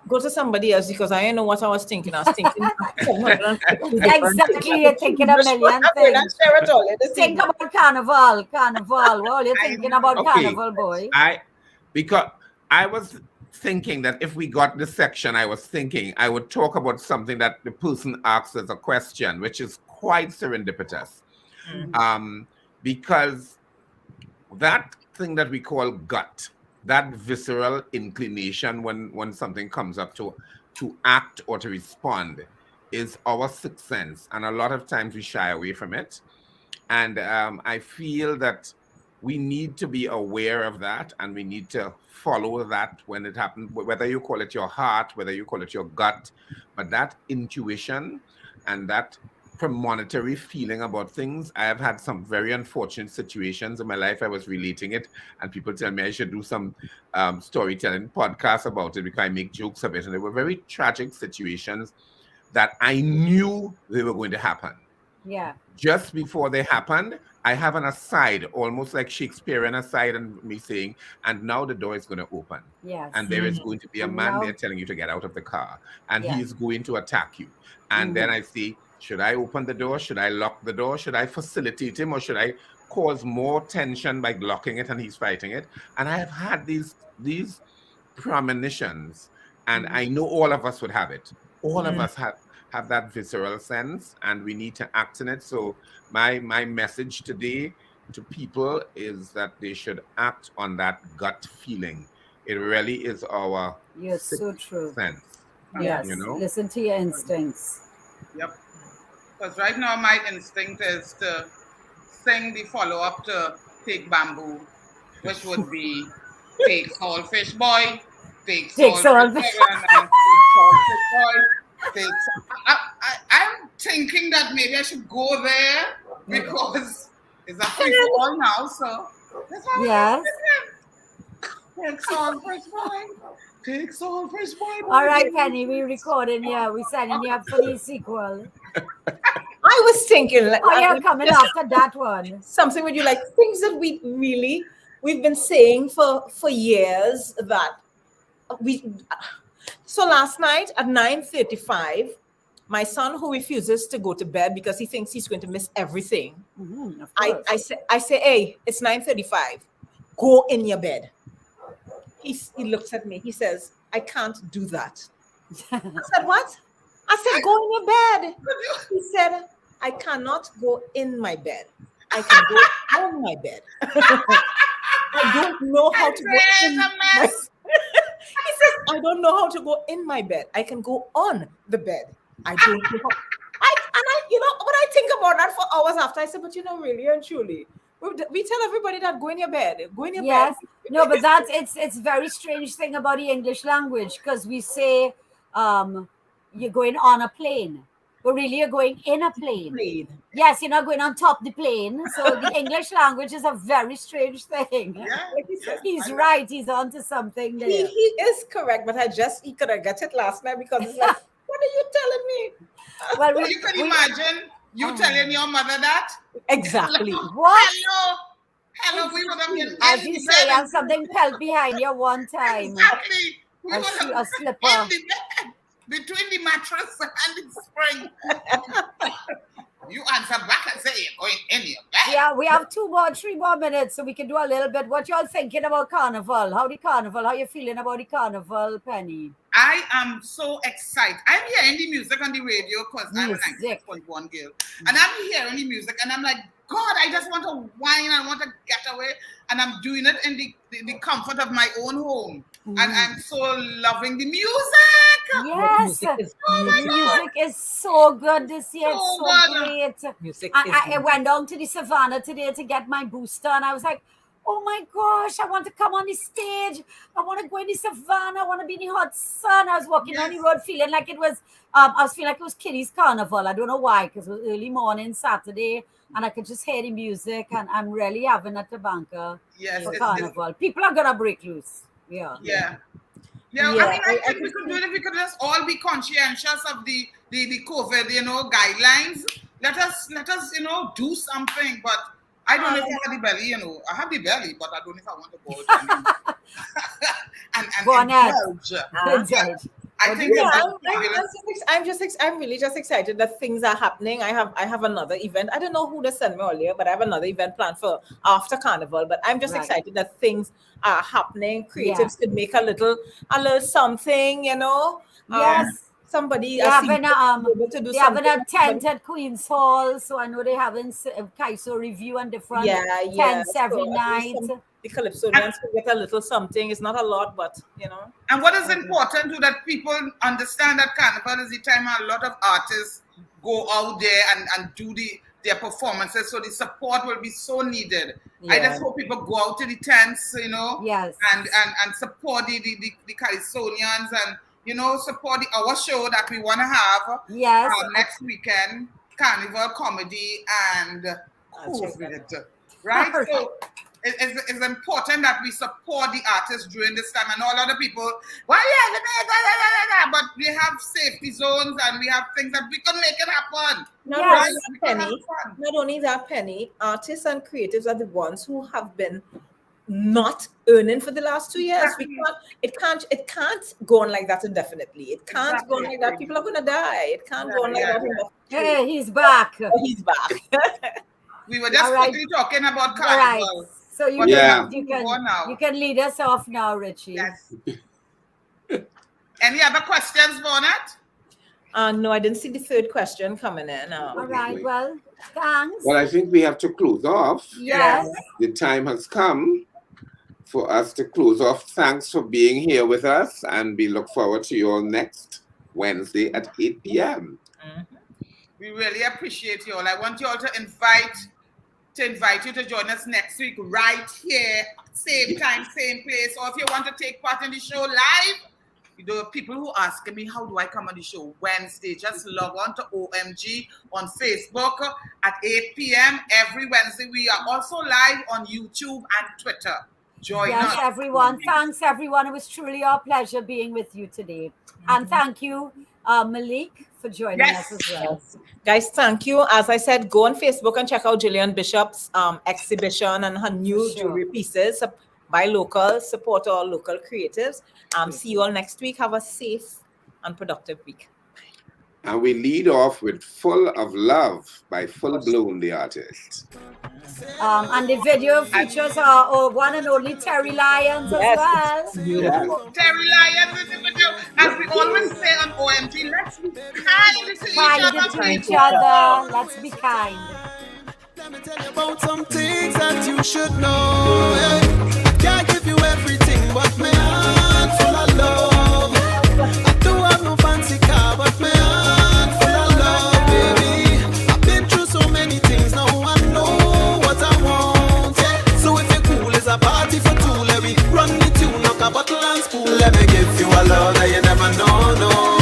Go to somebody else, because I didn't know what I was thinking. I was thinking exactly. You're thinking a million things. Think about carnival. Well, you're thinking about carnival, boy. Because I was thinking that if we got this section, I was thinking I would talk about something that the person asks as a question, which is quite serendipitous. Because that thing that we call gut, that visceral inclination when something comes up to act or to respond, is our sixth sense. And a lot of times we shy away from it. And I feel that we need to be aware of that, and we need to follow that when it happens, whether you call it your heart, whether you call it your gut, but that intuition and that premonitory feeling about things. I have had some very unfortunate situations in my life. I was relating it, and people tell me I should do some storytelling podcast about it because I make jokes of it. And they were very tragic situations that I knew they were going to happen. Yeah. Just before they happened, I have an aside, almost like Shakespearean aside, and me saying, and now the door is going to open. Yes. And there is going to be a man there telling you to get out of the car, and he is going to attack you. And then I say, should I open the door? Should I lock the door? Should I facilitate him, or should I cause more tension by locking it and he's fighting it? And I have had these premonitions, and I know all of us would have it. All of us have that visceral sense, and we need to act in it. So my message today to people is that they should act on that gut feeling. It really is our so true. Sense. Yes, listen to your instincts. Yep. Because right now my instinct is to sing the follow-up to Take Bamboo, which would be Take Saltfish Boy, Take Saltfish Boy. I'm thinking that maybe I should go there because it's a free for all now, so that's why yes. Take Saltfish Boy. Take Saltfish Boy. All right, Penny, we're recording. Yeah, we're setting you up for the sequel. I was thinking, you're coming after that one. Something with you, like things that we've been saying for years that we. So last night at 9:35, my son, who refuses to go to bed because he thinks he's going to miss everything, I say, hey, it's 9:35. Go in your bed. He looks at me. He says, I can't do that. I said, what? I said, go in your bed. He said, I cannot go in my bed. I can go on my bed. I don't know how to go in my bed. He says, I don't know how to go in my bed. I can go on the bed. I don't know how. When I think about that for hours after, I say, but really and truly, we tell everybody that go in your bed, Yes, no, but it's very strange thing about the English language, because we say you're going on a plane, but really you're going in a plane. Yes, you're not going on top of the plane. So the English language is a very strange thing. He's right. He's onto something there. He is correct, but he could have got it last night, because it's like, what are you telling me? Well, you can imagine you telling your mother that. Exactly. What? Hello, we would have been as you say, you have something fell behind you one time. Exactly. We would have a slipper in the bed, between the mattress and the spring. You answer back and say you're going in your bed. Yeah, we have 3 more minutes, so we can do a little bit. What y'all thinking about Carnival? How you feeling about the Carnival, Penny? I am so excited. I'm hearing the music on the radio because I'm a 96.1 girl. And I'm hearing the music and I'm like, God, I just want to whine. I want to get away. And I'm doing it in the comfort of my own home. And I'm so loving the music. Yes. The music is so good this year. It's so great. Music I went down to the Savannah today to get my booster, and I was like, oh my gosh, I want to come on the stage. I want to go in the Savannah. I want to be in the hot sun. I was walking on the road feeling like it was, Kitty's Carnival. I don't know why, because it was early morning Saturday, and I could just hear the music, and I'm really having a tabanka for Carnival. People are going to break loose. Yeah. I mean, I think we could do it if we could just all be conscientious of the COVID, guidelines. Let us, do something. But I don't know if I have the belly, I have the belly, but I don't know if I want to go and indulge. I think I'm really just excited that things are happening. I have another event. I don't know who they sent me earlier, but I have another event planned for after Carnival. But I'm just excited that things are happening. Creatives could make a little something, Yes. Somebody they having a tent at Queen's Hall, so I know they're having Kaiso review and different tents every night. The Calypsonians can get a little something. It's not a lot, but And what is important to that people understand that Carnival is the time a lot of artists go out there and do their performances. So the support will be so needed. I just hope people go out to the tents, and support the Calypsonians and support our show that we want to have next weekend, Carnival Comedy and COVID, right? So it's important that we support the artists during this time and all other people. But we have safety zones and we have things that we can make it happen. Not only that, Penny, artists and creatives are the ones who have been not earning for the last 2 years. It can't go on like that indefinitely. It can't go on like that. People are gonna die. It can't go on like that. Hey, he's back. He's back. We were just quickly talking about Carnival. So you can lead us off now, Richie. Yes. Any other questions, Vaughnette? No, I didn't see the third question coming in. All right, well, thanks. Well, I think we have to close off. Yes. The time has come for us to close off. Thanks for being here with us, and we look forward to you all next Wednesday at 8 p.m. We really appreciate you all. I want you all to invite you to join us next week right here, same time, same place. Or if you want to take part in the show live, people who ask me, how do I come on the show? Wednesday, just log on to OMG on Facebook at 8 p.m. every Wednesday. We are also live on YouTube and Twitter. Join us. Everyone. Thanks, everyone. It was truly our pleasure being with you today. And thank you, MELICK, for joining us as well. Guys, thank you. As I said, go on Facebook and check out Gillian Bishop's exhibition and her new jewelry pieces. Buy local, support all local creatives. See you all next week. Have a safe and productive week. And we lead off with Full of Love by Full Blown, the artist. And the video features our one and only Terry Lyons as well. Terry Lyons in the video. As we always say on OMG, let's be kind to each other. Let's be kind. Let me tell you about some things that you should know. Can't give you everything, but my heart full of love. tune, knock a bottle and spoon. Let me give you a love that you never know, no.